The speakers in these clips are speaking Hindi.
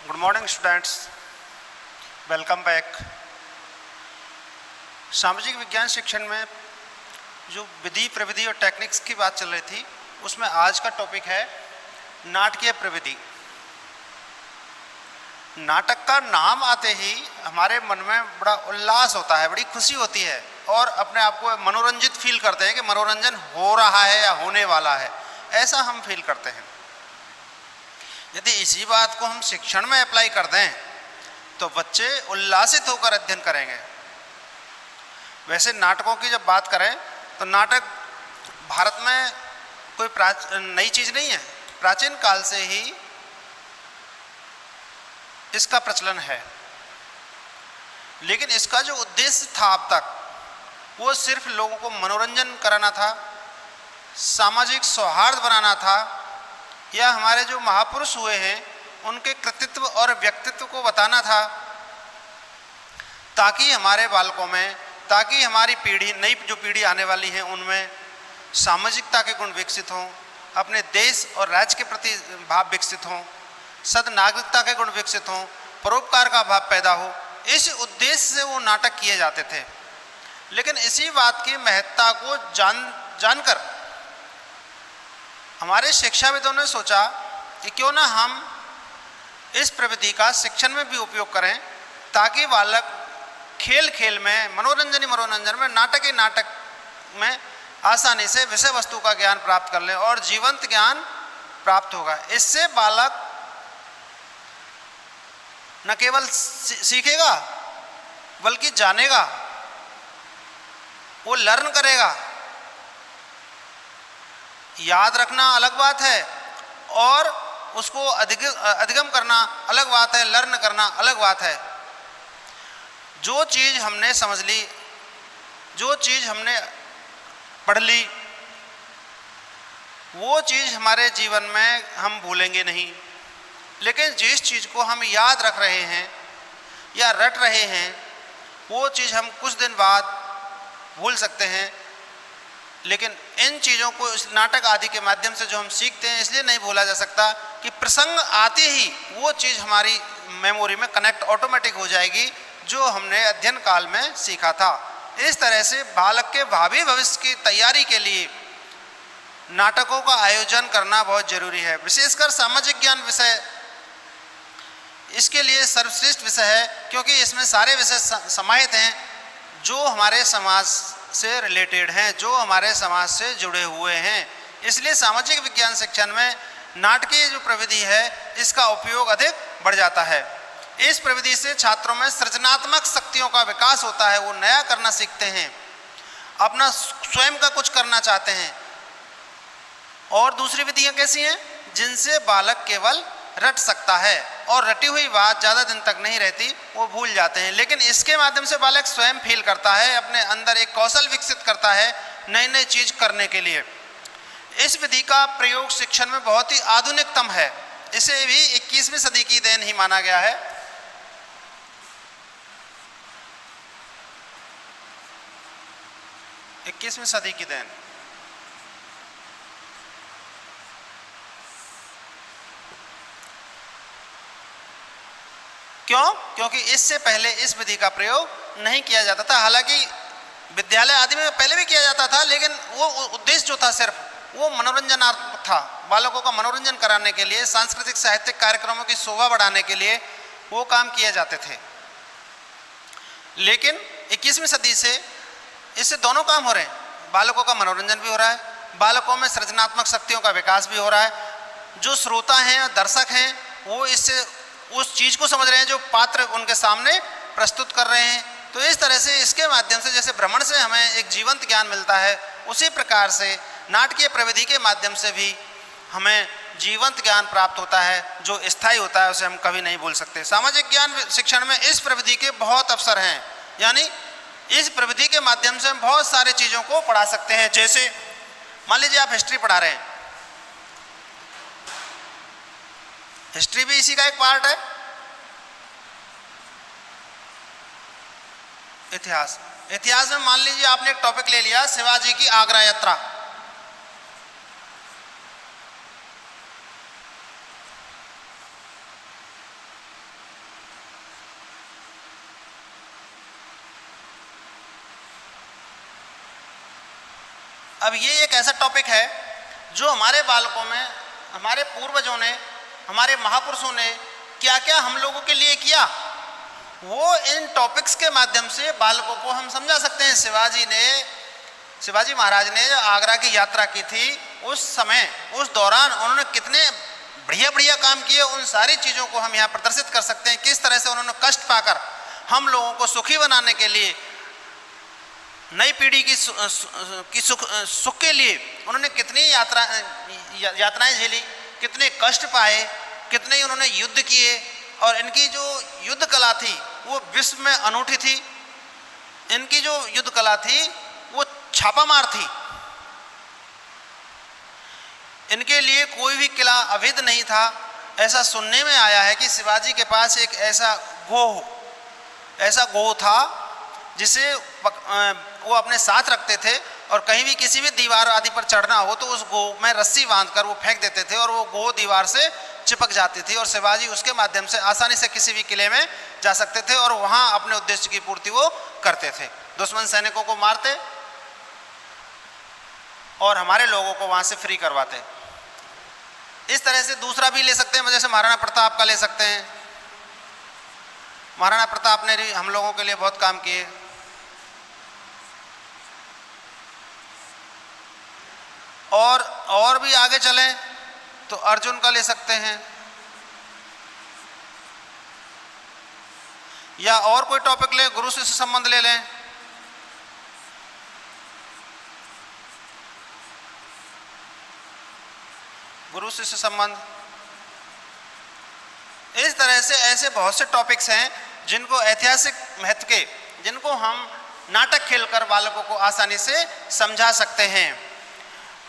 Good morning students, welcome back. सामाजिक विज्ञान शिक्षण में जो विधि, प्रविधि और टेक्निक्स की बात चल रही थी, उसमें आज का टॉपिक है नाटकीय प्रविधि। नाटक का नाम आते ही हमारे मन में बड़ा उल्लास होता है, बड़ी खुशी होती है और अपने आप को मनोरंजित फील करते हैं कि मनोरंजन हो रहा है या होने वाला है, ऐसा हम फील करते हैं। यदि इसी बात को हम शिक्षण में अप्लाई कर दें तो बच्चे उल्लासित होकर अध्ययन करेंगे। वैसे नाटकों की जब बात करें तो नाटक भारत में कोई नई चीज़ नहीं है, प्राचीन काल से ही इसका प्रचलन है। लेकिन इसका जो उद्देश्य था अब तक, वो सिर्फ लोगों को मनोरंजन कराना था, सामाजिक सौहार्द बनाना था, या हमारे जो महापुरुष हुए हैं उनके कृतित्व और व्यक्तित्व को बताना था, ताकि हमारे बालकों में, ताकि हमारी पीढ़ी, नई जो पीढ़ी आने वाली है, उनमें सामाजिकता के गुण विकसित हों, अपने देश और राज्य के प्रति भाव विकसित हों, सद नागरिकता के गुण विकसित हों, परोपकार का भाव पैदा हो। इस उद्देश्य से वो नाटक किए जाते थे। लेकिन इसी बात की महत्ता को जानकर हमारे शिक्षाविदों ने सोचा कि क्यों ना हम इस प्रविधि का शिक्षण में भी उपयोग करें, ताकि बालक खेल खेल में, मनोरंजन में, नाटक में आसानी से विषय वस्तु का ज्ञान प्राप्त कर लें और जीवंत ज्ञान प्राप्त होगा। इससे बालक न केवल सीखेगा बल्कि जानेगा, वो लर्न करेगा। याद रखना अलग बात है और उसको अधिगम करना अलग बात है, लर्न करना अलग बात है। जो चीज़ हमने समझ ली, जो चीज़ हमने पढ़ ली, वो चीज़ हमारे जीवन में हम भूलेंगे नहीं। लेकिन जिस चीज़ को हम याद रख रहे हैं या रट रहे हैं, वो चीज़ हम कुछ दिन बाद भूल सकते हैं। लेकिन इन चीज़ों को इस नाटक आदि के माध्यम से जो हम सीखते हैं, इसलिए नहीं भूला जा सकता कि प्रसंग आते ही वो चीज़ हमारी मेमोरी में कनेक्ट ऑटोमेटिक हो जाएगी, जो हमने अध्ययन काल में सीखा था। इस तरह से बालक के भावी भविष्य की तैयारी के लिए नाटकों का आयोजन करना बहुत जरूरी है। विशेषकर सामाजिक ज्ञान विषय इसके लिए सर्वश्रेष्ठ विषय है, क्योंकि इसमें सारे विषय समाहित हैं जो हमारे समाज से रिलेटेड हैं, जो हमारे समाज से जुड़े हुए हैं। इसलिए सामाजिक विज्ञान शिक्षण में नाटकीय जो प्रविधि है, इसका उपयोग अधिक बढ़ जाता है। इस प्रविधि से छात्रों में सृजनात्मक शक्तियों का विकास होता है, वो नया करना सीखते हैं, अपना स्वयं का कुछ करना चाहते हैं। और दूसरी विधियां कैसी हैं? जिनसे बालक केवल रट सकता है और रटी हुई बात ज़्यादा दिन तक नहीं रहती, वो भूल जाते हैं। लेकिन इसके माध्यम से बालक स्वयं फील करता है, अपने अंदर एक कौशल विकसित करता है नई नई चीज़ करने के लिए। इस विधि का प्रयोग शिक्षण में बहुत ही आधुनिकतम है। इसे भी 21वीं सदी की देन ही माना गया है। इक्कीसवीं सदी की देन। क्यों? क्योंकि इससे पहले इस विधि का प्रयोग नहीं किया जाता था। हालांकि विद्यालय आदि में पहले भी किया जाता था, लेकिन वो उद्देश्य जो था सिर्फ वो मनोरंजनात्मक था। बालकों का मनोरंजन कराने के लिए, सांस्कृतिक साहित्यिक कार्यक्रमों की शोभा बढ़ाने के लिए वो काम किए जाते थे। लेकिन 21वीं सदी से इससे दोनों काम हो रहे हैं। बालकों का मनोरंजन भी हो रहा है, बालकों में सृजनात्मक शक्तियों का विकास भी हो रहा है। जो श्रोता हैं, दर्शक हैं, वो इससे उस चीज़ को समझ रहे हैं जो पात्र उनके सामने प्रस्तुत कर रहे हैं। तो इस तरह से इसके माध्यम से जैसे भ्रमण से हमें एक जीवंत ज्ञान मिलता है, उसी प्रकार से नाटकीय प्रविधि के माध्यम से भी हमें जीवंत ज्ञान प्राप्त होता है, जो स्थायी होता है, उसे हम कभी नहीं भूल सकते। सामाजिक ज्ञान शिक्षण में इस प्रविधि के बहुत अवसर हैं, यानी इस प्रविधि के माध्यम से हम बहुत सारी चीज़ों को पढ़ा सकते हैं। जैसे मान लीजिए आप हिस्ट्री पढ़ा रहे हैं, हिस्ट्री भी इसी का एक पार्ट है। इतिहास में मान लीजिए आपने एक टॉपिक ले लिया, शिवाजी की आगरा यात्रा। अब ये एक ऐसा टॉपिक है जो हमारे बालकों में हमारे पूर्वजों ने, हमारे महापुरुषों ने क्या क्या हम लोगों के लिए किया, वो इन टॉपिक्स के माध्यम से बालकों को हम समझा सकते हैं। शिवाजी महाराज ने आगरा की यात्रा की थी, उस समय उस दौरान उन्होंने कितने बढ़िया बढ़िया काम किए, उन सारी चीज़ों को हम यहाँ प्रदर्शित कर सकते हैं। किस तरह से उन्होंने कष्ट पाकर हम लोगों को सुखी बनाने के लिए, नई पीढ़ी की सुख के लिए उन्होंने कितनी यात्राएं झेली, कितने कष्ट पाए, कितने ही उन्होंने युद्ध किए, और इनकी जो युद्ध कला थी वो विश्व में अनूठी थी। इनकी जो युद्ध कला थी वो छापामार थी। इनके लिए कोई भी किला अवैध नहीं था। ऐसा सुनने में आया है कि शिवाजी के पास एक ऐसा गोह था जिसे वो अपने साथ रखते थे, और कहीं भी किसी भी दीवार आदि पर चढ़ना हो तो उस गोह में रस्सी बांधकर वो फेंक देते थे, और वो गोह दीवार से चिपक जाती थी, और शिवाजी उसके माध्यम से आसानी से किसी भी किले में जा सकते थे और वहाँ अपने उद्देश्य की पूर्ति वो करते थे। दुश्मन सैनिकों को मारते और हमारे लोगों को वहाँ से फ्री करवाते। इस तरह से दूसरा भी ले सकते हैं, जैसे महाराणा प्रताप का ले सकते हैं। महाराणा प्रताप ने भी हम लोगों के लिए बहुत काम किए। और भी आगे चलें तो अर्जुन का ले सकते हैं, या और कोई टॉपिक ले, गुरु शिष्य संबंध ले लें। गुरु शिष्य संबंध, इस तरह से ऐसे बहुत से टॉपिक्स हैं जिनको ऐतिहासिक महत्व के, जिनको हम नाटक खेलकर बालकों को आसानी से समझा सकते हैं।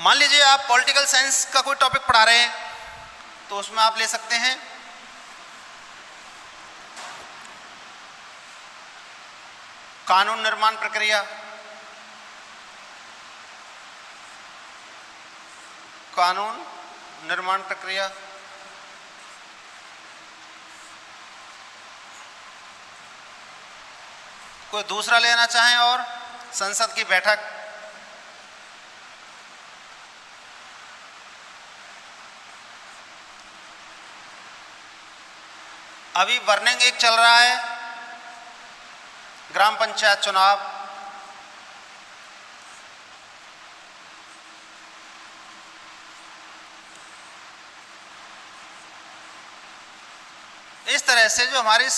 मान लीजिए आप पॉलिटिकल साइंस का कोई टॉपिक पढ़ा रहे हैं तो उसमें आप ले सकते हैं कानून निर्माण प्रक्रिया, कानून निर्माण प्रक्रिया, कोई दूसरा लेना चाहें और संसद की बैठक, अभी बर्निंग एक चल रहा है, ग्राम पंचायत चुनाव, इस तरह से जो हमारी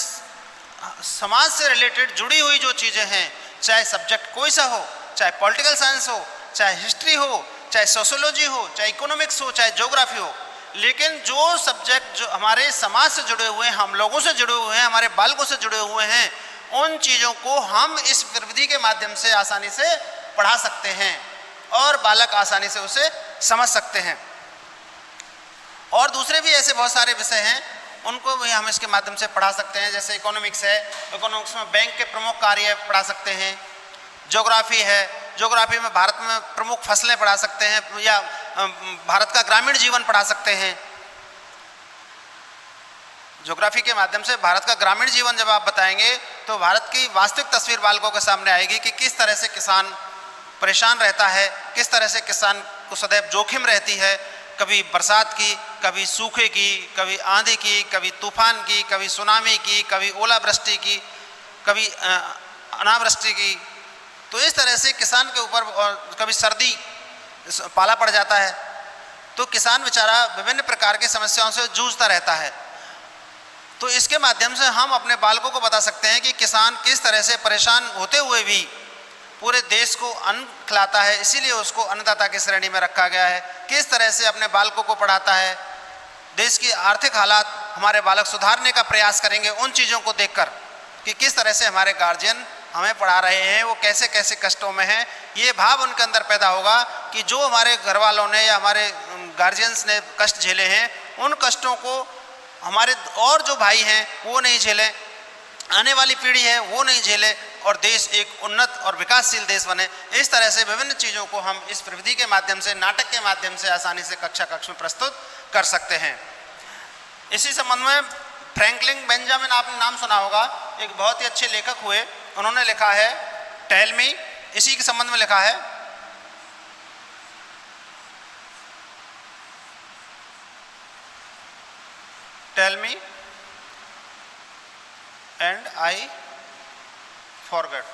समाज से रिलेटेड जुड़ी हुई जो चीज़ें हैं, चाहे सब्जेक्ट कोई सा हो, चाहे पॉलिटिकल साइंस हो, चाहे हिस्ट्री हो, चाहे सोशियोलॉजी हो, चाहे इकोनॉमिक्स हो, चाहे ज्योग्राफी हो, लेकिन जो सब्जेक्ट जो हमारे समाज से जुड़े हुए हैं, हम लोगों से जुड़े हुए हैं, हमारे बालकों से जुड़े हुए हैं, उन चीज़ों को हम इस प्रविधि के माध्यम से आसानी से पढ़ा सकते हैं और बालक आसानी से उसे समझ सकते हैं। और दूसरे भी ऐसे बहुत सारे विषय हैं, उनको भी हम इसके माध्यम से पढ़ा सकते हैं। जैसे इकोनॉमिक्स है, इकोनॉमिक्स में बैंक के प्रमुख कार्य पढ़ा सकते हैं। ज्योग्राफी है, ज्योग्राफी में भारत में प्रमुख फसलें पढ़ा सकते हैं, या भारत का ग्रामीण जीवन पढ़ा सकते हैं। ज्योग्राफी के माध्यम से भारत का ग्रामीण जीवन जब आप बताएंगे तो भारत की वास्तविक तस्वीर बालकों के सामने आएगी कि किस तरह से किसान परेशान रहता है, किस तरह से किसान को सदैव जोखिम रहती है, कभी बरसात की, कभी सूखे की, कभी आंधी की, कभी तूफान की, कभी सुनामी की, कभी ओलावृष्टि की, कभी अनावृष्टि की। तो इस तरह से किसान के ऊपर, और कभी सर्दी पाला पड़ जाता है, तो किसान बेचारा विभिन्न प्रकार की समस्याओं से जूझता रहता है। तो इसके माध्यम से हम अपने बालकों को बता सकते हैं कि किसान किस तरह से परेशान होते हुए भी पूरे देश को अन्न खिलाता है, इसीलिए उसको अन्नदाता की श्रेणी में रखा गया है। किस तरह से अपने बालकों को पढ़ाता है, देश की आर्थिक हालात हमारे बालक सुधारने का प्रयास करेंगे उन चीज़ों को देखकर कि किस तरह से हमारे गार्जियन हमें पढ़ा रहे हैं, वो कैसे कैसे कष्टों में हैं। ये भाव उनके अंदर पैदा होगा कि जो हमारे घर वालों ने या हमारे गार्जियंस ने कष्ट झेले हैं, उन कष्टों को हमारे और जो भाई हैं वो नहीं झेलें, आने वाली पीढ़ी है वो नहीं झेले, और देश एक उन्नत और विकासशील देश बने। इस तरह से विभिन्न चीज़ों को हम इस प्रविधि के माध्यम से, नाटक के माध्यम से आसानी से कक्षा कक्ष में प्रस्तुत कर सकते हैं। इसी संबंध में फ्रैंकलिन बेंजामिन, आपने नाम सुना होगा, एक बहुत ही अच्छे लेखक हुए, उन्होंने लिखा है टेल मी, इसी के संबंध में लिखा है tell me and I forget.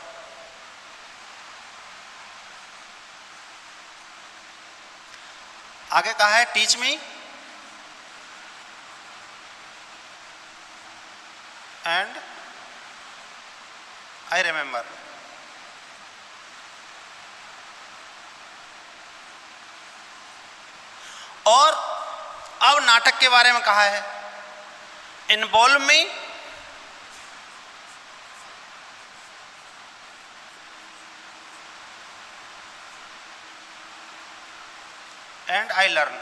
आगे कहा है teach me and I remember. और अब नाटक के बारे में कहा है involve me and I learn.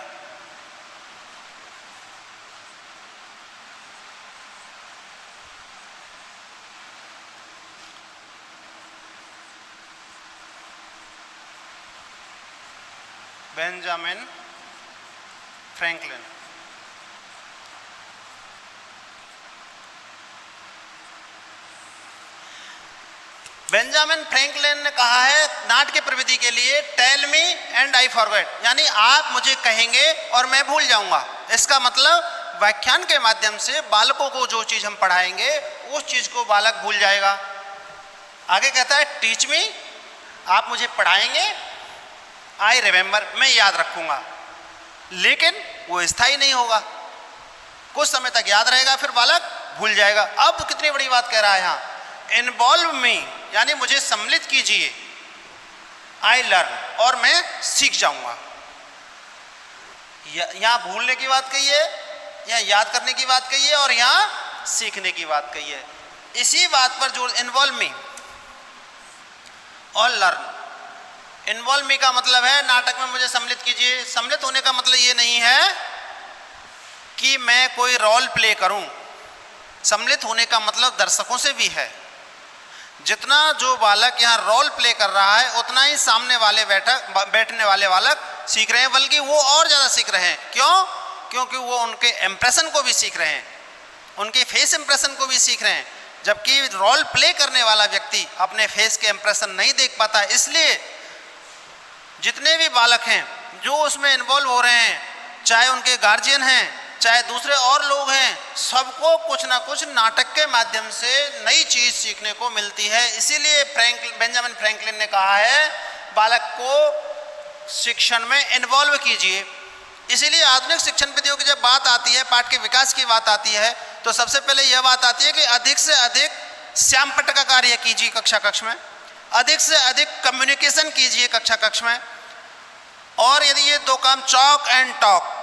Benjamin Franklin. Benjamin Franklin ने कहा है नाट की प्रविधि के लिए tell me and I forget, यानी आप मुझे कहेंगे और मैं भूल जाऊंगा। इसका मतलब व्याख्यान के माध्यम से बालकों को जो चीज हम पढ़ाएंगे उस चीज को बालक भूल जाएगा। आगे कहता है टीच मी, आप मुझे पढ़ाएंगे, आई रिमेंबर, मैं याद रखूंगा। लेकिन वो स्थायी नहीं होगा, कुछ समय तक याद रहेगा फिर बालक भूल जाएगा। अब कितनी बड़ी बात कह रहा है यहाँ, इन्वॉल्व मी यानी मुझे सम्मिलित कीजिए, आई लर्न, और मैं सीख जाऊंगा। यहाँ भूलने की बात कही है, यहाँ याद करने की बात कही है और यहाँ सीखने की बात कही है। इसी बात पर जोर, इन्वॉल्व मी और लर्न। इन्वॉल्व मी का मतलब है नाटक में मुझे सम्मिलित कीजिए। सम्मिलित होने का मतलब ये नहीं है कि मैं कोई रोल प्ले करूं। सम्मिलित होने का मतलब दर्शकों से भी है। जितना जो बालक यहाँ रोल प्ले कर रहा है उतना ही सामने वाले बैठने वाले बालक सीख रहे हैं, बल्कि वो और ज़्यादा सीख रहे हैं। क्यों? क्योंकि वो उनके इम्प्रेशन को भी सीख रहे हैं, उनके फेस इम्प्रेशन को भी सीख रहे हैं। जबकि रोल प्ले करने वाला व्यक्ति अपने फेस के इम्प्रेशन नहीं देख पाता। इसलिए जितने भी बालक हैं जो उसमें इन्वॉल्व हो रहे हैं, चाहे उनके गार्जियन हैं चाहे दूसरे और लोग हैं, सबको कुछ ना कुछ नाटक के माध्यम से नई चीज सीखने को मिलती है। इसीलिए बेंजामिन फ्रैंकलिन ने कहा है बालक को शिक्षण में इन्वॉल्व कीजिए। इसीलिए आधुनिक शिक्षण विधियों की जब बात आती है, पाठ के विकास की बात आती है, तो सबसे पहले यह बात आती है कि अधिक से अधिक श्यामपट्ट का कार्य कीजिए कक्षा कक्ष में, अधिक से अधिक कम्युनिकेशन कीजिए कक्षा कक्ष में। और यदि ये दो काम, चॉक एंड टॉक,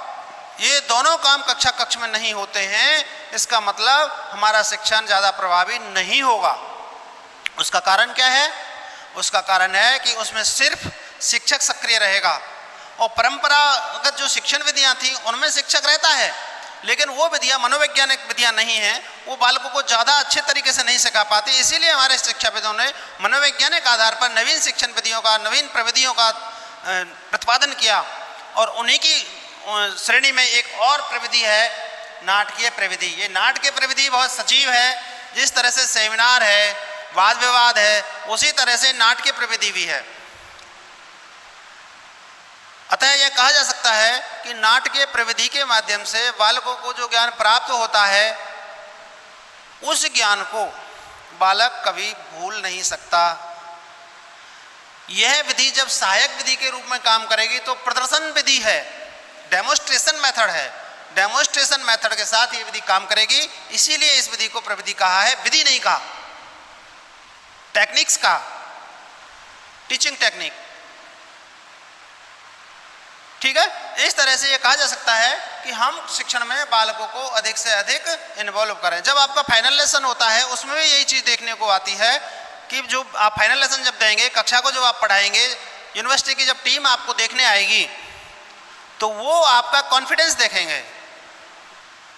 ये दोनों काम कक्षा कक्ष में नहीं होते हैं, इसका मतलब हमारा शिक्षण ज़्यादा प्रभावी नहीं होगा। उसका कारण क्या है? उसका कारण है कि उसमें सिर्फ शिक्षक सक्रिय रहेगा। और परंपरागत जो शिक्षण विधियां थी उनमें शिक्षक रहता है, लेकिन वो विधियां मनोवैज्ञानिक विधियां नहीं हैं, वो बालकों को ज़्यादा अच्छे तरीके से नहीं सिखा पाती। इसीलिए हमारे शिक्षाविदों ने मनोवैज्ञानिक आधार पर नवीन शिक्षण विधियों का, नवीन प्रविधियों का प्रतिपादन किया। और उन्हीं की श्रेणी में एक और प्रविधि है नाटकीय प्रविधि। ये नाटकीय प्रविधि बहुत सजीव है। जिस तरह से सेमिनार है, वाद विवाद है, उसी तरह से नाटकीय प्रविधि भी है। अतः यह कहा जा सकता है कि नाटकीय प्रविधि के माध्यम से बालकों को जो ज्ञान प्राप्त होता है, उस ज्ञान को बालक कभी भूल नहीं सकता। यह विधि जब सहायक विधि के रूप में काम करेगी तो प्रदर्शन विधि है, डेमोस्ट्रेशन मेथड है। डेमोस्ट्रेशन मेथड के साथ ये विधि काम करेगी। इसीलिए इस विधि को प्रविधि कहा है, विधि नहीं कहा, टेक्निक्स का, टीचिंग टेक्निक। ठीक है, इस तरह से ये कहा जा सकता है कि हम शिक्षण में बालकों को अधिक से अधिक इन्वॉल्व करें। जब आपका फाइनल लेसन होता है उसमें भी यही चीज़ देखने को आती है कि जो आप फाइनल लेसन जब देंगे, कक्षा को जब आप पढ़ाएंगे, यूनिवर्सिटी की जब टीम आपको देखने आएगी तो वो आपका कॉन्फिडेंस देखेंगे,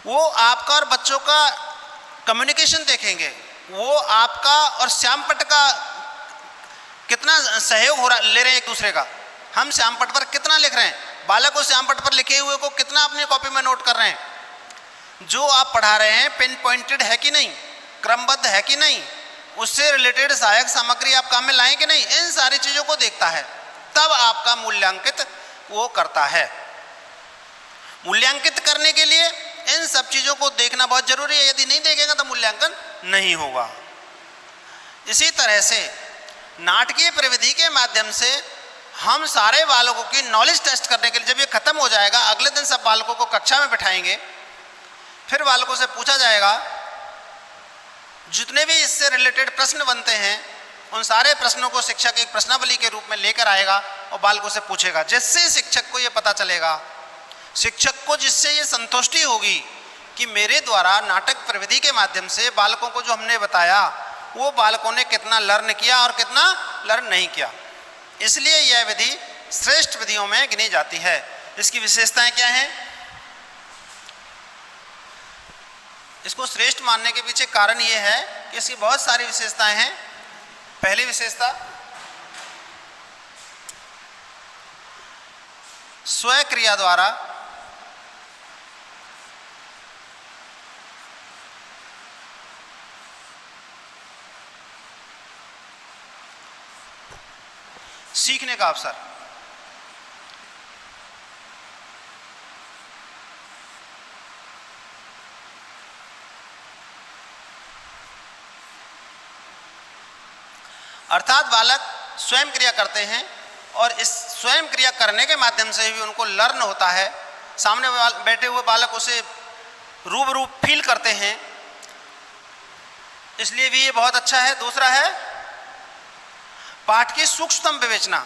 वो आपका और बच्चों का कम्युनिकेशन देखेंगे, वो आपका और श्यामपट्ट का कितना सहयोग हो रहा ले रहे हैं एक दूसरे का। हम श्यामपट्ट पर कितना लिख रहे हैं, बालक को श्यामपट्ट पर लिखे हुए को कितना अपनी कॉपी में नोट कर रहे हैं, जो आप पढ़ा रहे हैं पिन पॉइंटेड है कि नहीं, क्रमबद्ध है कि नहीं, उससे रिलेटेड सहायक सामग्री आप काम में लाएं कि नहीं, इन सारी चीज़ों को देखता है, तब आपका मूल्यांकित वो करता है। मूल्यांकित करने के लिए इन सब चीज़ों को देखना बहुत जरूरी है। यदि नहीं देखेगा तो मूल्यांकन नहीं होगा। इसी तरह से नाटकीय प्रविधि के माध्यम से हम सारे बालकों की नॉलेज टेस्ट करने के लिए, जब ये खत्म हो जाएगा अगले दिन सब बालकों को कक्षा में बैठाएंगे, फिर बालकों से पूछा जाएगा, जितने भी इससे रिलेटेड प्रश्न बनते हैं उन सारे प्रश्नों को शिक्षक एक प्रश्नावली के रूप में लेकर आएगा और बालकों से पूछेगा, जिससे शिक्षक को ये पता चलेगा, शिक्षक को जिससे ये संतुष्टि होगी कि मेरे द्वारा नाटक प्रविधि के माध्यम से बालकों को जो हमने बताया वो बालकों ने कितना लर्न किया और कितना लर्न नहीं किया। इसलिए यह विधि श्रेष्ठ विधियों में गिनी जाती है। इसकी विशेषताएं क्या हैं? इसको श्रेष्ठ मानने के पीछे कारण ये है कि इसकी बहुत सारी विशेषताएं हैं। पहली विशेषता, स्वयं क्रिया द्वारा सीखने का अवसर। अर्थात बालक स्वयं क्रिया करते हैं और इस स्वयं क्रिया करने के माध्यम से भी उनको लर्न होता है। सामने बैठे हुए बालक उसे रूबरू फील करते हैं, इसलिए भी ये बहुत अच्छा है। दूसरा है पाठ की सूक्ष्मतम विवेचना।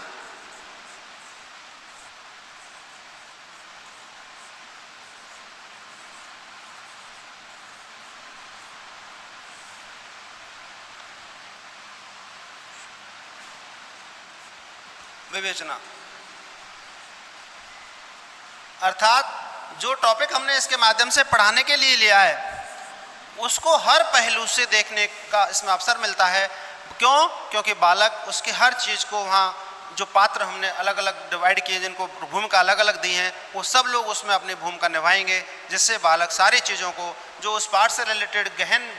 अर्थात जो टॉपिक हमने इसके माध्यम से पढ़ाने के लिए लिया है उसको हर पहलू से देखने का इसमें अवसर मिलता है। क्यों? क्योंकि बालक उसकी हर चीज़ को, वहाँ जो पात्र हमने अलग अलग डिवाइड किए, जिनको भूमिका अलग अलग दी हैं, वो सब लोग उसमें अपनी भूमिका निभाएंगे, जिससे बालक सारी चीज़ों को, जो उस पाठ से रिलेटेड गहन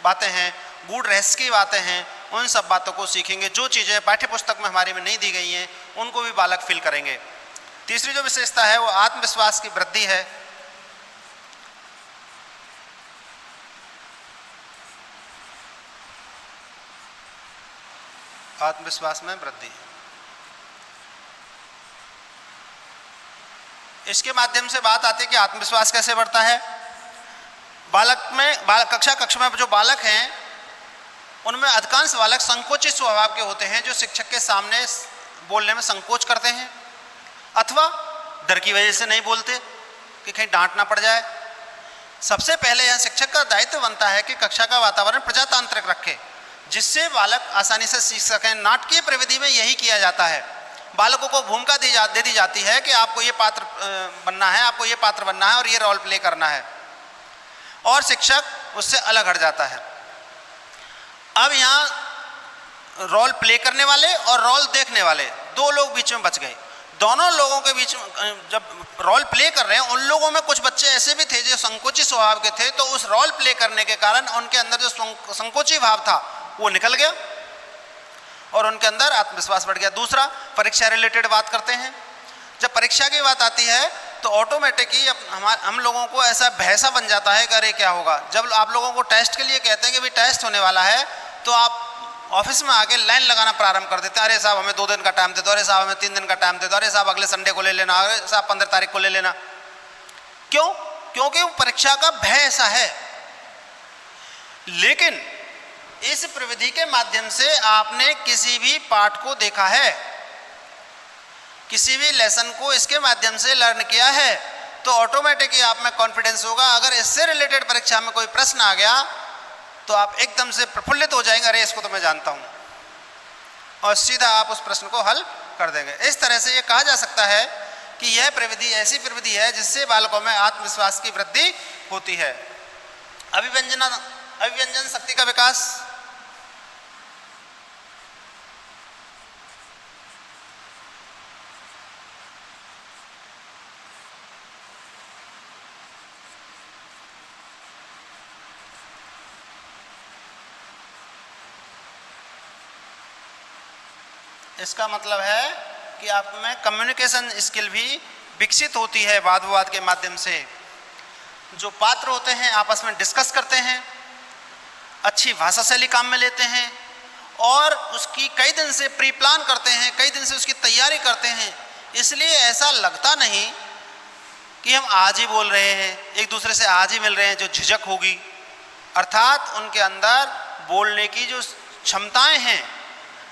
बातें हैं, गूढ़ रहस्य की बातें हैं, उन सब बातों को सीखेंगे। जो चीज़ें पाठ्य पुस्तक में हमारे में नहीं दी गई हैं उनको भी बालक फील करेंगे। तीसरी जो विशेषता है वो आत्मविश्वास की वृद्धि है। आत्मविश्वास में वृद्धि, इसके माध्यम से बात आती है कि आत्मविश्वास कैसे बढ़ता है। बालक में, कक्षा में जो बालक हैं उनमें अधिकांश बालक संकोची स्वभाव के होते हैं, जो शिक्षक के सामने बोलने में संकोच करते हैं अथवा डर की वजह से नहीं बोलते कि कहीं डांट ना पड़ जाए। सबसे पहले यह शिक्षक का दायित्व बनता है कि कक्षा का वातावरण प्रजातांत्रिक रखे, जिससे बालक आसानी से सीख सकें। नाटकीय प्रविधि में यही किया जाता है। बालकों को भूमिका दे दी जाती है कि आपको ये पात्र बनना है, आपको ये पात्र बनना है और ये रोल प्ले करना है, और शिक्षक उससे अलग हट जाता है। अब यहाँ रोल प्ले करने वाले और रोल देखने वाले दो लोग बीच में बच गए। दोनों लोगों के बीच में जब रोल प्ले कर रहे हैं, उन लोगों में कुछ बच्चे ऐसे भी थे जो संकोची स्वभाव के थे, तो उस रोल प्ले करने के कारण उनके अंदर जो संकोची भाव था वो निकल गया और उनके अंदर आत्मविश्वास बढ़ गया। दूसरा, परीक्षा रिलेटेड बात करते हैं। जब परीक्षा की बात आती है तो ऑटोमेटिकली हम लोगों को ऐसा भैसा बन जाता है कि अरे क्या होगा। जब आप लोगों को टेस्ट के लिए कहते हैं कि भाई टेस्ट होने वाला है, तो आप ऑफिस में आके लाइन लगाना प्रारंभ कर देते हैं। अरे साहब हमें 2 दिन का टाइम दे दो, अरे साहब हमें 3 दिन का टाइम दे दो, अरे साहब अगले संडे को ले लेना, अरे साहब 15 तारीख को ले लेना। क्यों? क्योंकि वो परीक्षा का भय ऐसा है। लेकिन इस प्रविधि के माध्यम से आपने किसी भी पाठ को देखा है, किसी भी लेसन को इसके माध्यम से लर्न किया है, तो ऑटोमेटिकली आप में कॉन्फिडेंस होगा। अगर इससे रिलेटेड परीक्षा में कोई प्रश्न आ गया तो आप एकदम से प्रफुल्लित हो जाएंगे, अरे इसको तो मैं जानता हूँ, और सीधा आप उस प्रश्न को हल कर देंगे। इस तरह से ये कहा जा सकता है कि यह प्रविधि ऐसी प्रविधि है जिससे बालकों में आत्मविश्वास की वृद्धि होती है। अभिव्यंजन शक्ति का विकास, इसका मतलब है कि आप में कम्युनिकेशन स्किल भी विकसित होती है वाद विवाद के माध्यम से। जो पात्र होते हैं आपस में डिस्कस करते हैं, अच्छी भाषा शैली काम में लेते हैं और उसकी कई दिन से प्री प्लान करते हैं, कई दिन से उसकी तैयारी करते हैं। इसलिए ऐसा लगता नहीं कि हम आज ही बोल रहे हैं, एक दूसरे से आज ही मिल रहे हैं, जो झिझक होगी, अर्थात उनके अंदर बोलने की जो क्षमताएं हैं,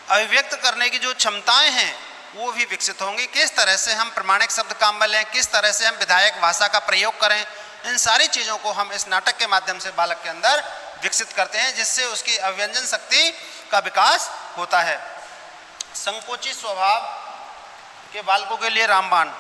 अभिव्यक्त करने की जो क्षमताएं हैं, वो भी विकसित होंगी। किस तरह से हम प्रमाणिक शब्द काम में लें, किस तरह से हम विधायक भाषा का प्रयोग करें, इन सारी चीज़ों को हम इस नाटक के माध्यम से बालक के अंदर विकसित करते हैं, जिससे उसकी अभिव्यंजन शक्ति का विकास होता है। संकोची स्वभाव के बालकों के लिए रामबाण।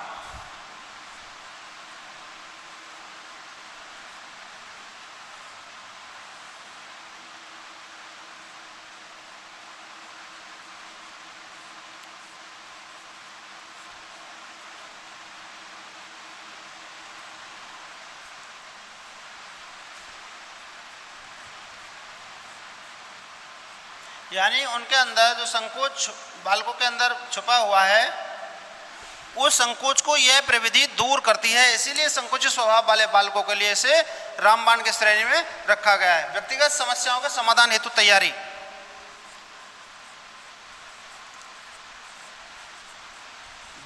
यानी उनके अंदर जो संकोच बालकों के अंदर छुपा हुआ है, उस संकोच को यह प्रविधि दूर करती है। इसीलिए संकोची स्वभाव वाले बालकों के लिए इसे रामबाण की श्रेणी में रखा गया है। व्यक्तिगत समस्याओं के समाधान हेतु तैयारी।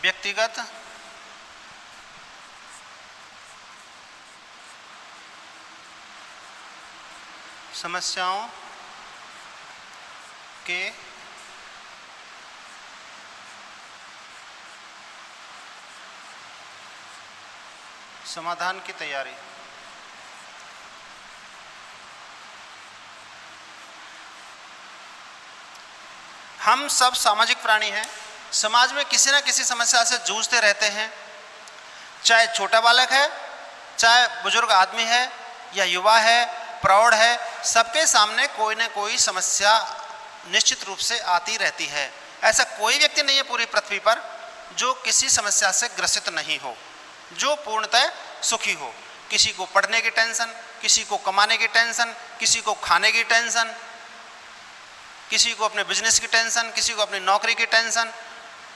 व्यक्तिगत समस्याओं के समाधान की तैयारी। हम सब सामाजिक प्राणी हैं, समाज में किसी न किसी समस्या से जूझते रहते हैं, चाहे छोटा बालक है, चाहे बुजुर्ग आदमी है या युवा है, प्रौढ़ है, सबके सामने कोई न कोई समस्या निश्चित रूप से आती रहती है। ऐसा कोई व्यक्ति नहीं है पूरी पृथ्वी पर जो किसी समस्या से ग्रसित नहीं हो, जो पूर्णतः सुखी हो। किसी को पढ़ने की टेंशन, किसी को कमाने की टेंशन, किसी को खाने की टेंशन, किसी को अपने बिजनेस की टेंशन, किसी को अपनी नौकरी की टेंशन।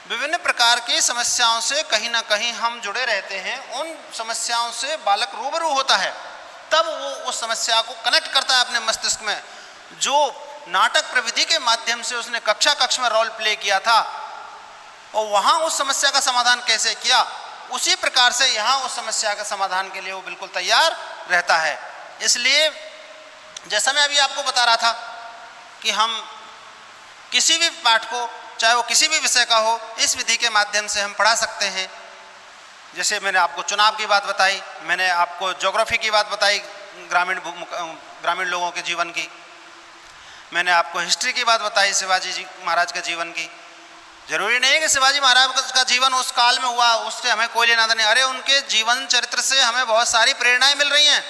विभिन्न प्रकार की समस्याओं से कहीं ना कहीं हम जुड़े रहते हैं। उन समस्याओं से बालक रूबरू होता है, तब वो उस समस्या को कनेक्ट करता है अपने मस्तिष्क में। जो नाटक प्रविधि के माध्यम से उसने कक्षा में रोल प्ले किया था और वहाँ उस समस्या का समाधान कैसे किया, उसी प्रकार से यहाँ उस समस्या के समाधान के लिए वो बिल्कुल तैयार रहता है। इसलिए जैसा मैं अभी आपको बता रहा था कि हम किसी भी पाठ को, चाहे वो किसी भी विषय का हो, इस विधि के माध्यम से हम पढ़ा सकते हैं। जैसे मैंने आपको चुनाव की बात बताई, मैंने आपको ज्योग्राफी की बात बताई, ग्रामीण लोगों के जीवन की, मैंने आपको हिस्ट्री की बात बताई, शिवाजी जी महाराज के जीवन की। जरूरी नहीं है कि शिवाजी महाराज का जीवन उस काल में हुआ उससे हमें कोई लेना देना नहीं। अरे उनके जीवन चरित्र से हमें बहुत सारी प्रेरणाएं मिल रही हैं,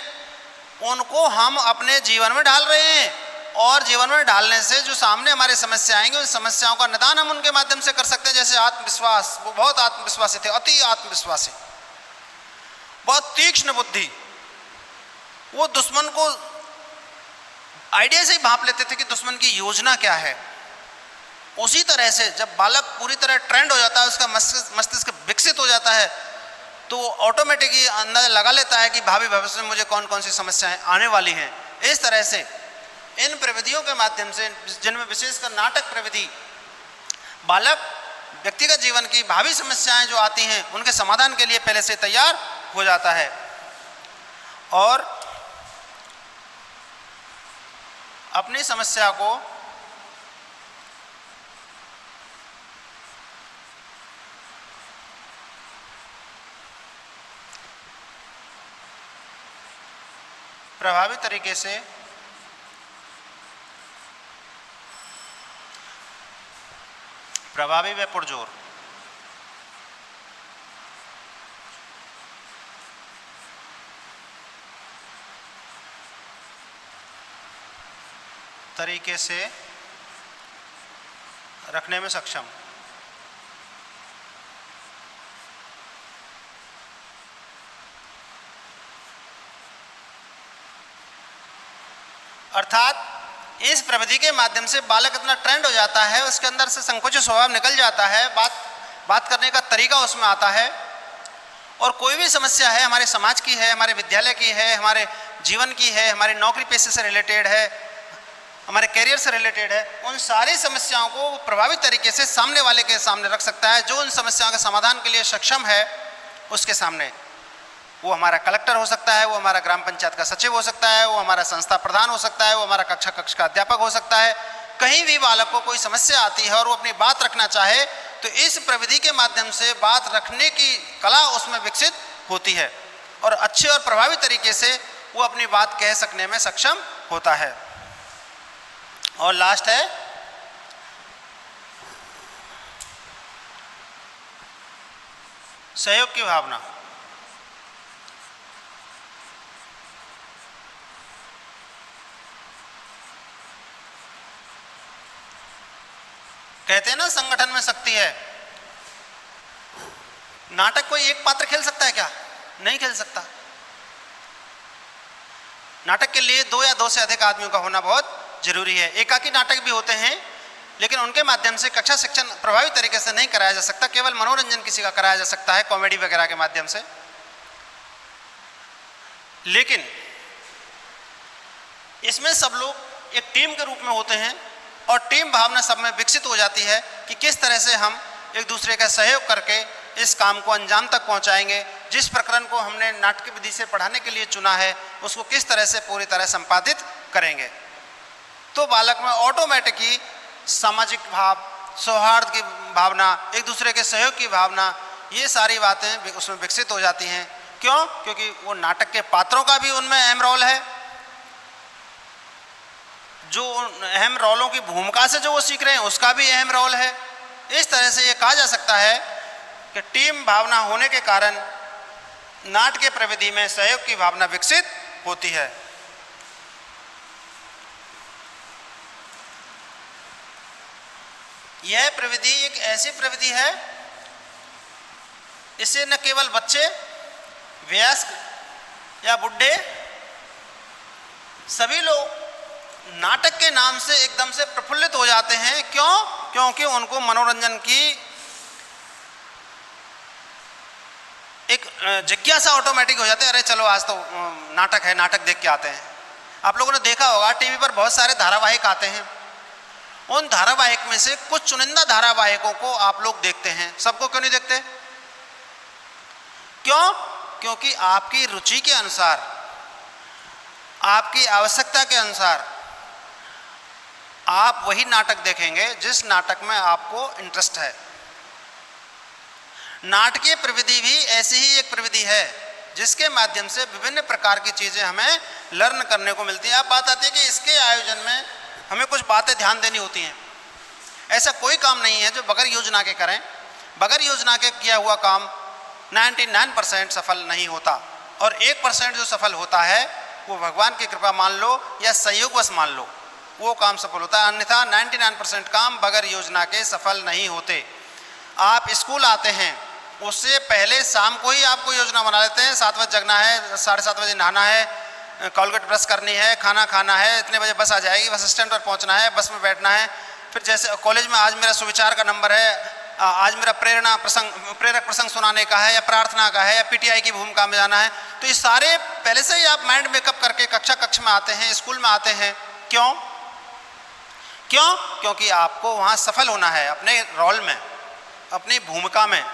उनको हम अपने जीवन में डाल रहे हैं और जीवन में डालने से जो सामने हमारी समस्या आएंगी, उन समस्याओं का निदान हम उनके माध्यम से कर सकते हैं। जैसे आत्मविश्वास, वो बहुत आत्मविश्वासी थे, अति आत्मविश्वासी, बहुत तीक्ष्ण बुद्धि, वो दुश्मन को आइडिया से ही भांप लेते थे कि दुश्मन की योजना क्या है। उसी तरह से जब बालक पूरी तरह ट्रेंड हो जाता है, उसका मस्तिष्क विकसित हो जाता है, तो ऑटोमेटिकली अंदाजा लगा लेता है कि भावी भविष्य में मुझे कौन कौन सी समस्याएं आने वाली हैं। इस तरह से इन प्रविधियों के माध्यम से, जिनमें विशेषकर नाटक प्रविधि, बालक व्यक्तिगत जीवन की भावी समस्याएं जो आती हैं उनके समाधान के लिए पहले से तैयार हो जाता है और अपनी समस्या को प्रभावी तरीके से प्रभावी व पुरजोर तरीके से रखने में सक्षम। अर्थात इस प्रविधि के माध्यम से बालक इतना ट्रेंड हो जाता है, उसके अंदर से संकोची स्वभाव निकल जाता है, बात करने का तरीका उसमें आता है और कोई भी समस्या है, हमारे समाज की है, हमारे विद्यालय की है, हमारे जीवन की है, हमारी नौकरी पेशे से रिलेटेड है, हमारे करियर से रिलेटेड है, उन सारी समस्याओं को प्रभावी तरीके से सामने वाले के सामने रख सकता है। जो उन समस्याओं के समाधान के लिए सक्षम है उसके सामने, वो हमारा कलेक्टर हो सकता है, वो हमारा ग्राम पंचायत का सचिव हो सकता है, वो हमारा संस्था प्रधान हो सकता है, वो हमारा कक्ष का अध्यापक हो सकता है। कहीं भी बालक को कोई समस्या आती है और वो अपनी बात रखना चाहे तो इस प्रविधि के माध्यम से बात रखने की कला उसमें विकसित होती है और अच्छे और प्रभावी तरीके से वो अपनी बात कह सकने में सक्षम होता है। और लास्ट है सहयोग की भावना। कहते हैं ना संगठन में शक्ति है। नाटक कोई एक पात्र खेल सकता है क्या? नहीं खेल सकता। नाटक के लिए दो या दो से अधिक आदमियों का होना बहुत जरूरी है। एकाकी नाटक भी होते हैं लेकिन उनके माध्यम से कक्षा शिक्षण प्रभावी तरीके से नहीं कराया जा सकता, केवल मनोरंजन किसी का कराया जा सकता है कॉमेडी वगैरह के माध्यम से। लेकिन इसमें सब लोग एक टीम के रूप में होते हैं और टीम भावना सब में विकसित हो जाती है कि किस तरह से हम एक दूसरे का सहयोग करके इस काम को अंजाम तक पहुंचाएंगे। जिस प्रकरण को हमने नाटक विधि से पढ़ाने के लिए चुना है उसको किस तरह से पूरी तरह संपादित करेंगे। तो बालक में ऑटोमेटिक ही सामाजिक भाव, सौहार्द की भावना, एक दूसरे के सहयोग की भावना, ये सारी बातें उसमें विकसित हो जाती हैं। क्यों? क्योंकि वो नाटक के पात्रों का भी उनमें अहम रोल है। जो अहम रोलों की भूमिका से जो वो सीख रहे हैं उसका भी अहम रोल है। इस तरह से ये कहा जा सकता है कि टीम भावना होने के कारण नाट्य प्रविधि में सहयोग की भावना विकसित होती है। यह प्रविधि एक ऐसी प्रविधि है, इसे न केवल बच्चे, वयस्क या बुढ़े, सभी लोग नाटक के नाम से एकदम से प्रफुल्लित हो जाते हैं। क्यों? क्योंकि उनको मनोरंजन की एक जिज्ञासा ऑटोमेटिक हो जाती है। अरे चलो आज तो नाटक है, नाटक देख के आते हैं। आप लोगों ने देखा होगा टीवी पर बहुत सारे धारावाहिक आते हैं। उन धारावाहिक में से कुछ चुनिंदा धारावाहिकों को आप लोग देखते हैं, सबको क्यों नहीं देखते? क्यों? क्योंकि आपकी रुचि के अनुसार, आपकी आवश्यकता के अनुसार आप वही नाटक देखेंगे जिस नाटक में आपको इंटरेस्ट है। नाटकीय प्रविधि भी ऐसी ही एक प्रविधि है जिसके माध्यम से विभिन्न प्रकार की चीज़ें हमें लर्न करने को मिलती हैं। अब बात आती है कि इसके आयोजन में हमें कुछ बातें ध्यान देनी होती हैं। ऐसा कोई काम नहीं है जो बगैर योजना के करें। बगैर योजना के किया हुआ काम 99% सफल नहीं होता और 1% जो सफल होता है वो भगवान की कृपा मान लो या संयोगवश मान लो, वो काम सफल होता है। अन्यथा 99% काम बगैर योजना के सफल नहीं होते। आप स्कूल आते हैं, उससे पहले शाम को ही आपको योजना बना लेते हैं। 7 बजे जगना है, 7:30 बजे नहाना है, कॉलगेट ब्रश करनी है, खाना खाना है, इतने बजे बस आ जाएगी, बस स्टैंड पर पहुंचना है, बस में बैठना है। फिर जैसे कॉलेज में आज मेरा सुविचार का नंबर है, आज मेरा प्रेरक प्रसंग सुनाने का है या प्रार्थना का है या पीटीआई की भूमिका में जाना है। तो ये सारे पहले से ही आप माइंड मेकअप करके कक्ष में आते हैं, स्कूल में आते हैं। क्यों? क्योंकि आपको वहाँ सफल होना है अपने रोल में, अपनी भूमिका में।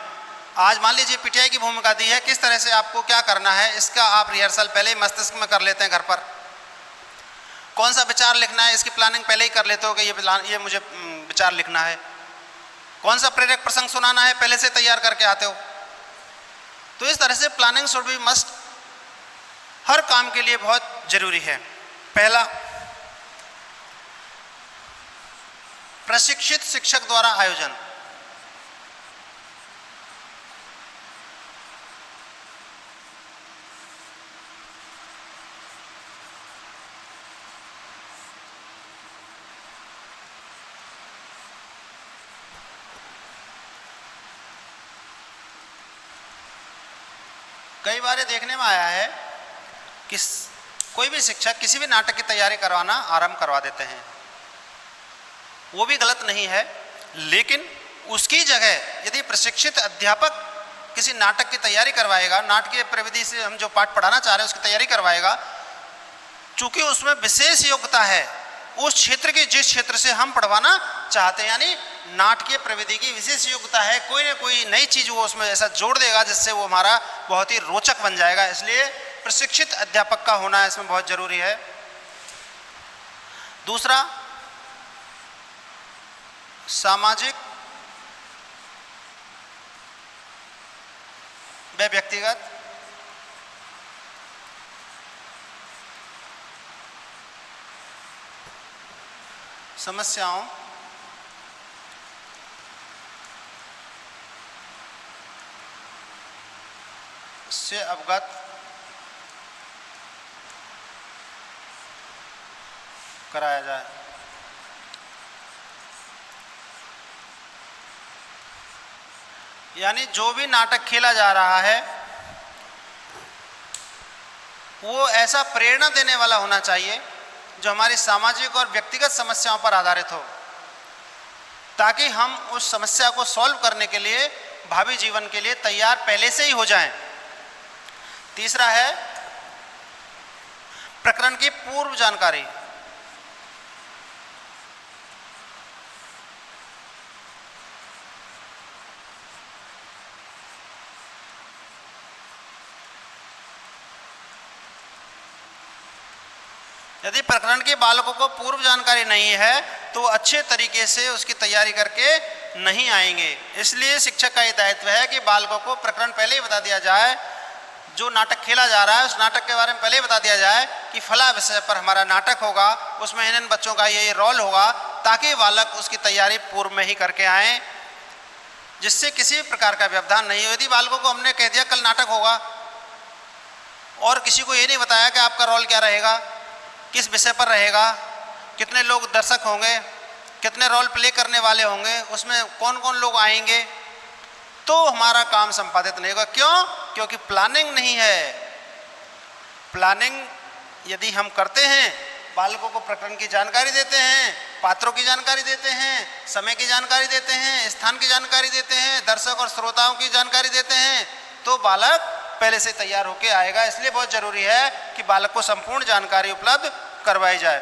आज मान लीजिए पीटीआई की भूमिका दी है, किस तरह से आपको क्या करना है इसका आप रिहर्सल पहले ही मस्तिष्क में कर लेते हैं। घर पर कौन सा विचार लिखना है इसकी प्लानिंग पहले ही कर लेते हो कि ये मुझे विचार लिखना है। कौन सा प्रेरक प्रसंग सुनाना है पहले से तैयार करके आते हो। तो इस तरह से प्लानिंग शुड बी मस्ट, हर काम के लिए बहुत जरूरी है। पहला, प्रशिक्षित शिक्षक द्वारा आयोजन। कई बार ये देखने में आया है कि कोई भी शिक्षक किसी भी नाटक की तैयारी करवाना आरंभ करवा देते हैं। वो भी गलत नहीं है, लेकिन उसकी जगह यदि प्रशिक्षित अध्यापक किसी नाटक की तैयारी करवाएगा, नाटकीय प्रविधि से हम जो पाठ पढ़ाना चाह रहे हैं उसकी तैयारी करवाएगा, चूंकि उसमें विशेष योग्यता है उस क्षेत्र की, जिस क्षेत्र से हम पढ़वाना चाहते हैं, यानी नाटकीय प्रविधि की विशेष योग्यता है, कोई ना कोई नई चीज वो उसमें ऐसा जोड़ देगा जिससे वो हमारा बहुत ही रोचक बन जाएगा। इसलिए प्रशिक्षित अध्यापक का होना इसमें बहुत जरूरी है। दूसरा, सामाजिक व व्यक्तिगत समस्याओं से अवगत कराया जाए। यानी जो भी नाटक खेला जा रहा है वो ऐसा प्रेरणा देने वाला होना चाहिए जो हमारी सामाजिक और व्यक्तिगत समस्याओं पर आधारित हो, ताकि हम उस समस्या को सॉल्व करने के लिए भावी जीवन के लिए तैयार पहले से ही हो जाएं। तीसरा है प्रकरण की पूर्व जानकारी। यदि प्रकरण के बालकों को पूर्व जानकारी नहीं है तो अच्छे तरीके से उसकी तैयारी करके नहीं आएंगे। इसलिए शिक्षक का ये दायित्व है कि बालकों को प्रकरण पहले ही बता दिया जाए, जो नाटक खेला जा रहा है उस नाटक के बारे में पहले ही बता दिया जाए कि फला विषय पर हमारा नाटक होगा, उसमें इन बच्चों का ये रोल होगा, ताकि बालक उसकी तैयारी पूर्व में ही करके आए, जिससे किसी भी प्रकार का व्यवधान नहीं हो। यदि बालकों को हमने कह दिया कल नाटक होगा और किसी को ये नहीं बताया कि आपका रोल क्या रहेगा, किस विषय पर रहेगा, कितने लोग दर्शक होंगे, कितने रोल प्ले करने वाले होंगे, उसमें कौन कौन लोग आएंगे, तो हमारा काम संपादित नहीं होगा। क्यों? क्योंकि प्लानिंग नहीं है। प्लानिंग यदि हम करते हैं, बालकों को प्रकरण की जानकारी देते हैं, पात्रों की जानकारी देते हैं, समय की जानकारी देते हैं, स्थान की जानकारी देते हैं, दर्शक और श्रोताओं की जानकारी देते हैं, तो बालक पहले से तैयार होकर आएगा। इसलिए बहुत जरूरी है कि बालक को संपूर्ण जानकारी उपलब्ध करवाई जाए।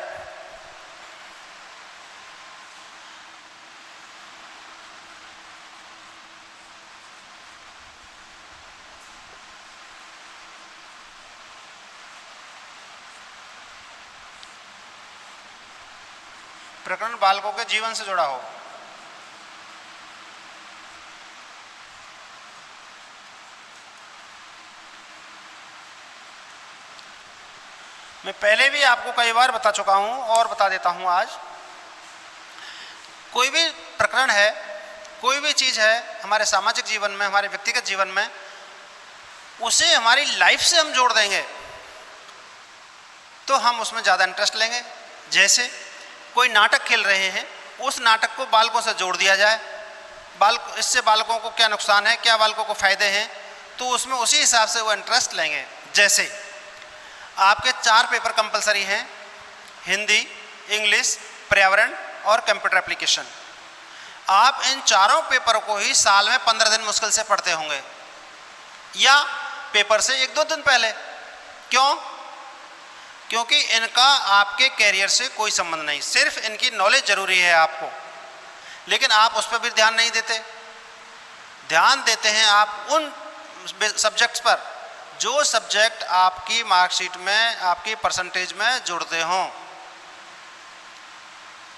प्रकरण बालकों के जीवन से जुड़ा हो। मैं पहले भी आपको कई बार बता चुका हूं और बता देता हूं आज, कोई भी प्रकरण है, कोई भी चीज है हमारे सामाजिक जीवन में, हमारे व्यक्तिगत जीवन में, उसे हमारी लाइफ से हम जोड़ देंगे तो हम उसमें ज़्यादा इंटरेस्ट लेंगे। जैसे कोई नाटक खेल रहे हैं, उस नाटक को बालकों से जोड़ दिया जाए, इससे बालकों को क्या नुकसान है, क्या बालकों को फायदे हैं, तो उसमें उसी हिसाब से वो इंटरेस्ट लेंगे। जैसे आपके 4 पेपर कंपलसरी हैं, हिंदी, इंग्लिश, पर्यावरण और कंप्यूटर एप्लीकेशन। आप इन चारों पेपर को ही साल में 15 दिन मुश्किल से पढ़ते होंगे, या पेपर से 1-2 दिन पहले। क्यों? क्योंकि इनका आपके कैरियर से कोई संबंध नहीं, सिर्फ इनकी नॉलेज जरूरी है आपको, लेकिन आप उस पर भी ध्यान नहीं देते। ध्यान देते हैं आप उन सब्जेक्ट्स पर जो सब्जेक्ट आपकी मार्कशीट में, आपकी परसेंटेज में जुड़ते हों।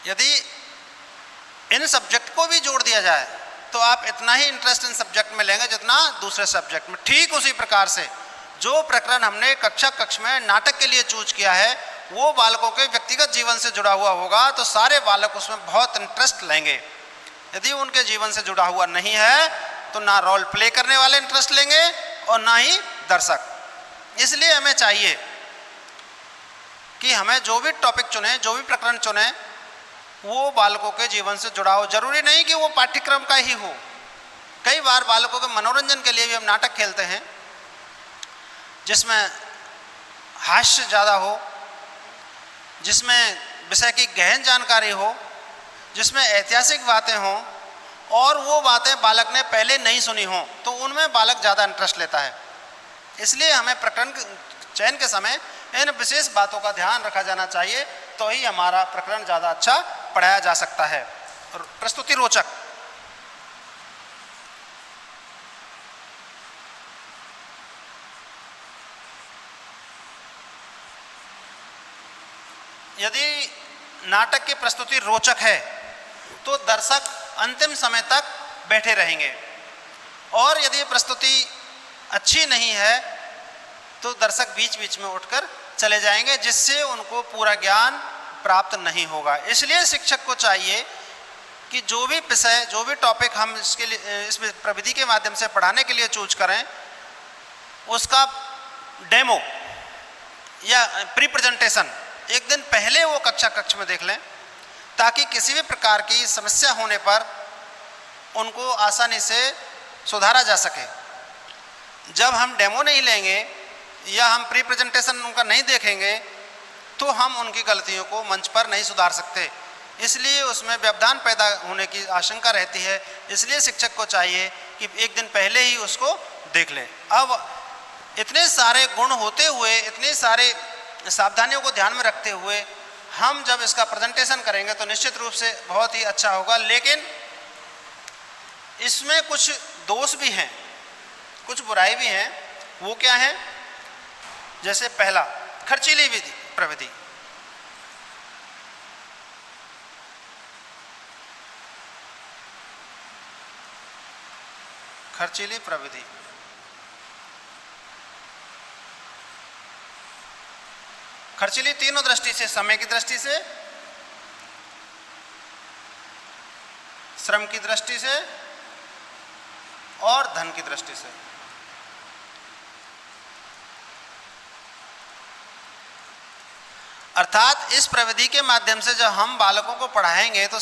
यदि इन सब्जेक्ट को भी जोड़ दिया जाए तो आप इतना ही इंटरेस्ट इन सब्जेक्ट में लेंगे जितना दूसरे सब्जेक्ट में। ठीक उसी प्रकार से जो प्रकरण हमने कक्ष में नाटक के लिए चूज किया है, वो बालकों के व्यक्तिगत जीवन से जुड़ा हुआ होगा तो सारे बालक उसमें बहुत इंटरेस्ट लेंगे। यदि उनके जीवन से जुड़ा हुआ नहीं है तो ना रोल प्ले करने वाले इंटरेस्ट लेंगे और ना ही दर्शक। इसलिए हमें चाहिए कि हमें जो भी टॉपिक चुने, जो भी प्रकरण चुने, वो बालकों के जीवन से जुड़ा हो। जरूरी नहीं कि वो पाठ्यक्रम का ही हो। कई बार बालकों के मनोरंजन के लिए भी हम नाटक खेलते हैं जिसमें हास्य ज़्यादा हो, जिसमें विषय की गहन जानकारी हो, जिसमें ऐतिहासिक बातें हों और वो बातें बालक ने पहले नहीं सुनी हों तो उनमें बालक ज़्यादा इंटरेस्ट लेता है। इसलिए हमें प्रकरण चयन के समय इन विशेष बातों का ध्यान रखा जाना चाहिए, तो ही हमारा प्रकरण ज़्यादा अच्छा पढ़ाया जा सकता है। प्रस्तुति रोचक। यदि नाटक की प्रस्तुति रोचक है तो दर्शक अंतिम समय तक बैठे रहेंगे, और यदि प्रस्तुति अच्छी नहीं है तो दर्शक बीच बीच में उठकर चले जाएंगे, जिससे उनको पूरा ज्ञान प्राप्त नहीं होगा। इसलिए शिक्षक को चाहिए कि जो भी विषय, जो भी टॉपिक हम इसके लिए इस प्रविधि के माध्यम से पढ़ाने के लिए चूज करें, उसका डेमो या प्री प्रेजेंटेशन एक दिन पहले वो कक्ष में देख लें, ताकि किसी भी प्रकार की समस्या होने पर उनको आसानी से सुधारा जा सके। जब हम डेमो नहीं लेंगे या हम प्री प्रेजेंटेशन उनका नहीं देखेंगे तो हम उनकी गलतियों को मंच पर नहीं सुधार सकते, इसलिए उसमें व्यवधान पैदा होने की आशंका रहती है। इसलिए शिक्षक को चाहिए कि एक दिन पहले ही उसको देख लें। अब इतने सारे गुण होते हुए, इतने सारे सावधानियों को ध्यान में रखते हुए हम जब इसका प्रेजेंटेशन करेंगे तो निश्चित रूप से बहुत ही अच्छा होगा। लेकिन इसमें कुछ दोष भी हैं, कुछ बुराई भी हैं। वो क्या है? जैसे पहला, खर्चीली प्रविधि। खर्चीली प्रविधि खर्चीली तीनों दृष्टि से, समय की दृष्टि से, श्रम की दृष्टि से और धन की दृष्टि से। अर्थात इस प्रविधि के माध्यम से जब हम बालकों को पढ़ाएंगे तो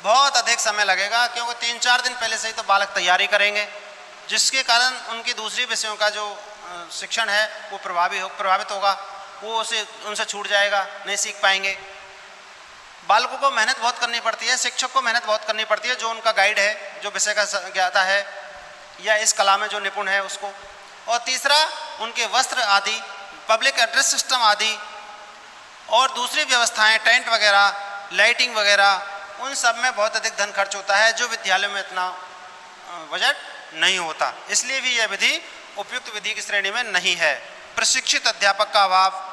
बहुत अधिक समय लगेगा, क्योंकि 3-4 दिन पहले से ही तो बालक तैयारी करेंगे, जिसके कारण उनकी दूसरी विषयों का जो शिक्षण है वो प्रभावित होगा, वो उनसे छूट जाएगा, नहीं सीख पाएंगे। बालकों को मेहनत बहुत करनी पड़ती है, शिक्षक को मेहनत बहुत करनी पड़ती है, जो उनका गाइड है, जो विषय का ज्ञाता है या इस कला में जो निपुण है उसको। और तीसरा, उनके वस्त्र आदि, पब्लिक एड्रेस सिस्टम आदि और दूसरी व्यवस्थाएं, टेंट वगैरह, लाइटिंग वगैरह, उन सब में बहुत अधिक धन खर्च होता है, जो विद्यालय में इतना बजट नहीं होता। इसलिए भी यह विधि उपयुक्त विधि की श्रेणी में नहीं है। प्रशिक्षित अध्यापक का अभाव,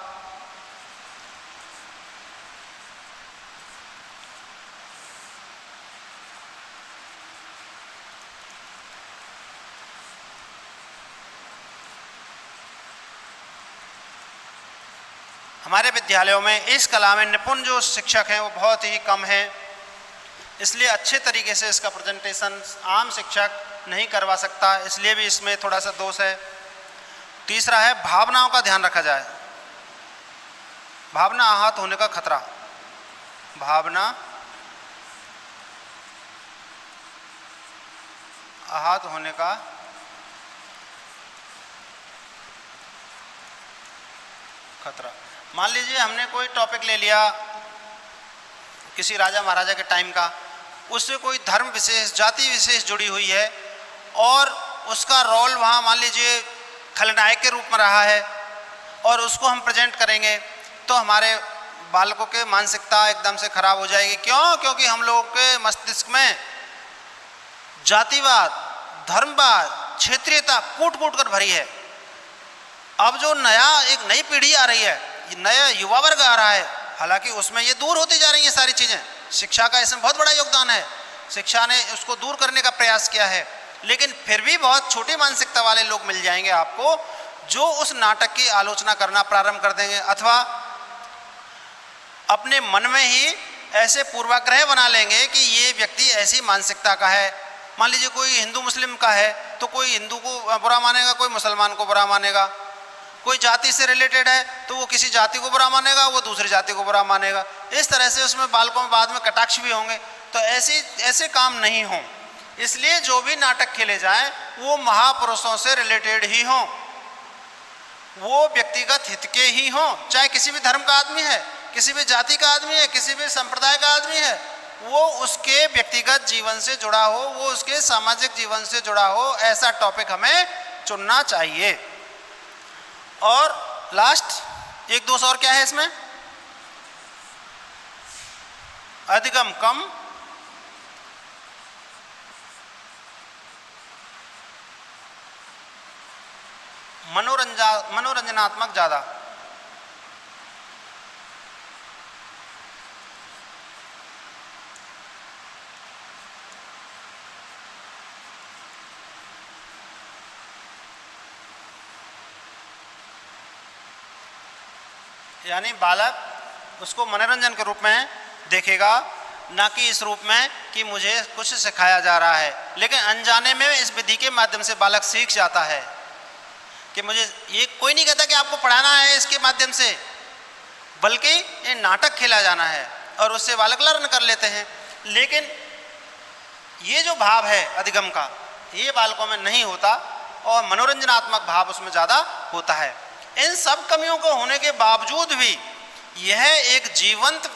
हमारे विद्यालयों में इस कला में निपुण जो शिक्षक हैं वो बहुत ही कम हैं, इसलिए अच्छे तरीके से इसका प्रेजेंटेशन आम शिक्षक नहीं करवा सकता, इसलिए भी इसमें थोड़ा सा दोष है। तीसरा है, भावनाओं का ध्यान रखा जाए। भावना आहत होने का खतरा, भावना आहत होने का खतरा। मान लीजिए हमने कोई टॉपिक ले लिया किसी राजा महाराजा के टाइम का, उससे कोई धर्म विशेष, जाति विशेष जुड़ी हुई है और उसका रोल वहाँ मान लीजिए खलनायक के रूप में रहा है, और उसको हम प्रेजेंट करेंगे तो हमारे बालकों के मानसिकता एकदम से खराब हो जाएगी। क्यों? क्योंकि हम लोगों के मस्तिष्क में जातिवाद, धर्मवाद, क्षेत्रीयता कूट कूट कर भरी है। अब जो एक नई पीढ़ी आ रही है, नया युवा वर्ग आ रहा है, हालांकि उसमें ये दूर होती जा रही है सारी चीज़ें। शिक्षा का इसमें बहुत बड़ा योगदान है, शिक्षा ने उसको दूर करने का प्रयास किया है, लेकिन फिर भी बहुत छोटी मानसिकता वाले लोग मिल जाएंगे आपको, जो उस नाटक की आलोचना करना प्रारंभ कर देंगे, अथवा अपने मन में ही ऐसे पूर्वाग्रह बना लेंगे कि ये व्यक्ति ऐसी मानसिकता का है। मान लीजिए कोई हिंदू मुस्लिम का है तो कोई हिंदू को बुरा मानेगा, कोई मुसलमान को बुरा मानेगा, कोई जाति से रिलेटेड है तो वो किसी जाति को बुरा मानेगा, वो दूसरी जाति को बुरा मानेगा। इस तरह से उसमें बालकों में बाद में कटाक्ष भी होंगे। तो ऐसे काम नहीं हों, इसलिए जो भी नाटक खेले जाएं वो महापुरुषों से रिलेटेड ही हों, वो व्यक्तिगत हित के ही हों। चाहे किसी भी धर्म का आदमी है, किसी भी जाति का आदमी है, किसी भी संप्रदाय का आदमी है, वो उसके व्यक्तिगत जीवन से जुड़ा हो, वो उसके सामाजिक जीवन से जुड़ा हो, ऐसा टॉपिक हमें चुनना चाहिए। और लास्ट एक दोष और क्या है इसमें, अधिगम कम, मनोरंजनात्मक ज्यादा। यानी बालक उसको मनोरंजन के रूप में देखेगा, ना कि इस रूप में कि मुझे कुछ सिखाया जा रहा है। लेकिन अनजाने में इस विधि के माध्यम से बालक सीख जाता है कि मुझे ये कोई नहीं कहता कि आपको पढ़ाना है इसके माध्यम से, बल्कि ये नाटक खेला जाना है और उससे बालक लर्न कर लेते हैं। लेकिन ये जो भाव है अधिगम का, ये बालकों में नहीं होता और मनोरंजनात्मक भाव उसमें ज़्यादा होता है। इन सब कमियों को होने के बावजूद भी यह एक जीवंत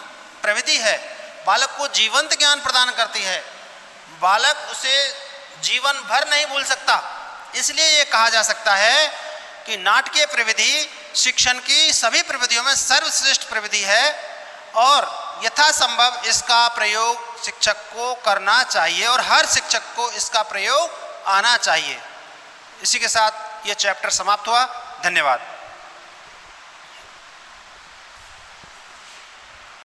प्रविधि है, बालक को जीवंत ज्ञान प्रदान करती है, बालक उसे जीवन भर नहीं भूल सकता। इसलिए ये कहा जा सकता है कि नाटकीय प्रविधि शिक्षण की सभी प्रविधियों में सर्वश्रेष्ठ प्रविधि है और यथासंभव इसका प्रयोग शिक्षक को करना चाहिए और हर शिक्षक को इसका प्रयोग आना चाहिए। इसी के साथ ये चैप्टर समाप्त हुआ। धन्यवाद।